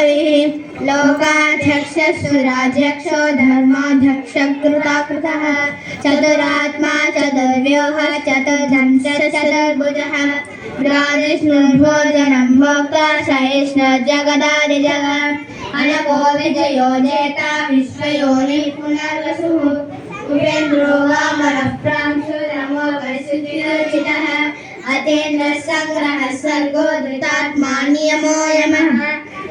कविः लोकाध्यक्षः सुराध्यक्षो धर्माध्यक्ष कृताकृतः चतुरात्मा चतुर्व्यूहः चतुर्धनुः चतुर्भुजः द्वादशभोजनं भोक्ता सहिष्णुर्जगदादिजगः अनको विजयो जेता विश्वयोनिः पुनर्वसुः उपेन्द्रो वामनः प्रांशुरमो परिशुद्धिर्जितः अतेन्द्रः संग्रहः सर्गो धृतात्मा नियमो यमः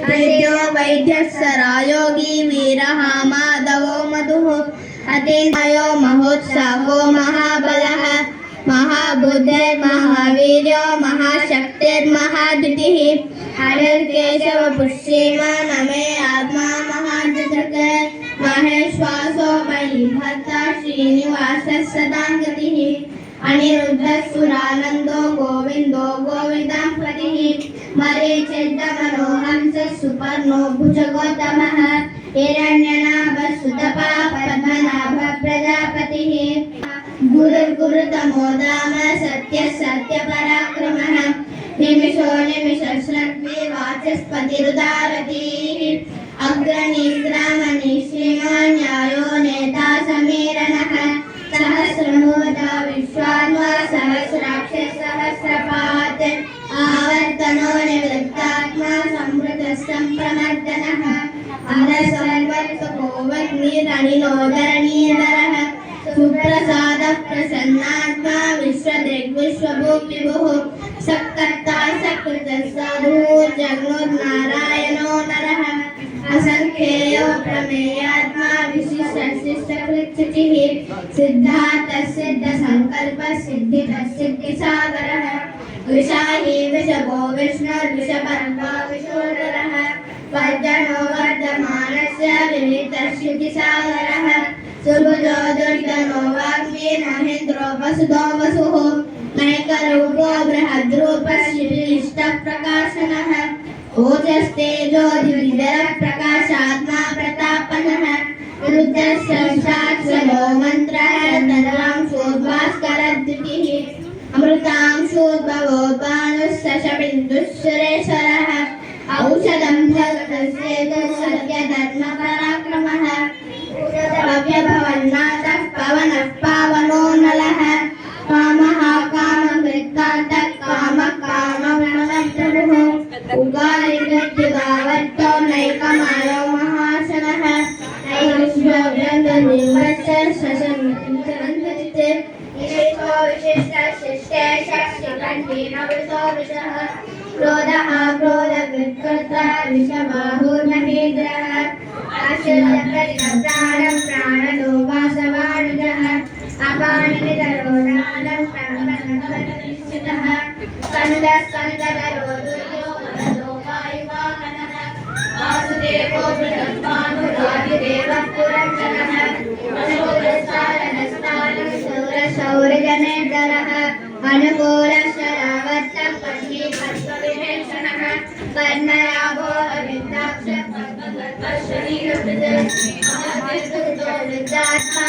वैद्यो वैद्यः सरायोगी वीरः माधवो मधुः अतेन्द्रायो महोत्साहो महाबलः महाबुद्धिर्महावीर्यो महाशक्तिर्महाद्युतिः हरिर्केशव पुष्यमान् मे आत्मा महाधृतः महेश्वासो मयिभर्ता श्रीनिवासः सदां गतिः अनिरुद्धः सुरानन्दो गोविन्दो गोविदां प्रतिः मरीचिर्दमनो हंसः सुपर्णो भुजगौतमः हिरण्यनाभः सुतपा पद्मनाभः प्रजापतिः गुरुर्गुरुतमो धाम सत्यः सत्यपराक्रमः निमिषो निमिषश्रद्धे वाचस्पतिरुदारतीः अग्रणी ग्रामणी श्रीमान् न्यायो नेता समीरणः सहस्रमूर्धा विश्वात्मा सहस्राक्षः सहस्रपात् आवर्तनो निवृत्तात्मा संवृतः सम्प्रमर्दनः अरसर्वत्सुकोवग्निरनिलोदरणीधरः सुप्रसादः प्रसन्नात्मा विश्वदृग्विश्वभूविभुः सक्कर्ता सकृतः साधुः जगन्नारायणो नरः असंख्येयो प्रमेयात्मा विशिष्टशिष्टकृच्छितिः सिद्धार्थः सिद्धसंकल्पः सिद्धितः सिद्धिसागरः विशाही विषभो विष्णुर्विषपर्वा विशोदरः वर्धनो वर्धमानस्य विविधश्रुतिसागरः सुभुजो दुर्धनो वाग्मी महेन्द्रो वसुधो वसुः नैकरूपो बृहद्रूपः श्रीष्टः प्रकाशनः ओजस्तेजो द्विविधः प्रकाशात्मा प्रतापनः रुद्रः साक्षात् स्वरो मन्त्रः तद्रांशोद्भास्करद्युतिः अमृतांशोद्भवो बाणुः शशबिन्दुः सुरेश्वरः औषधं जगतस्येतः सत्यधर्मपराक्रमः भव्यभवन्नाथः पवनः पावनो नलः कामः कामकृत्कान्तः कामः कामप्रभुः उगारिगद्युगावर्तो नैकमायो महाशनः नैविश्वव्यङ्गनिर्मत्स्य शशमितिचरन्तचिते विशिष्टो विशिष्टशिष्टेशशिखण्डीनवृतो विषः क्रोधः क्रोधकृत्कर्ता विषबाहुर्महेन्द्रः आश्चर्यप्रतिप्राणः प्राणदो वासवानुजः अपानिधरो नादः प्राणप्रतिष्ठितः स्कन्दः स्कन्दधरो दुर्यो वरदो वायुवाहनः वासुदेवो बृहस्पानुरादिदेवः पुरन्दरः शूरस्तारणस्तानः शूरशौर्यजनेतरः अनुकूलशरावर्तः पद्मीपद्मविभीषणः कर्णयाभो अविन्दाक्षः पद्मगर्भः शरीरभृतः महातीर्थो वृद्धात्मा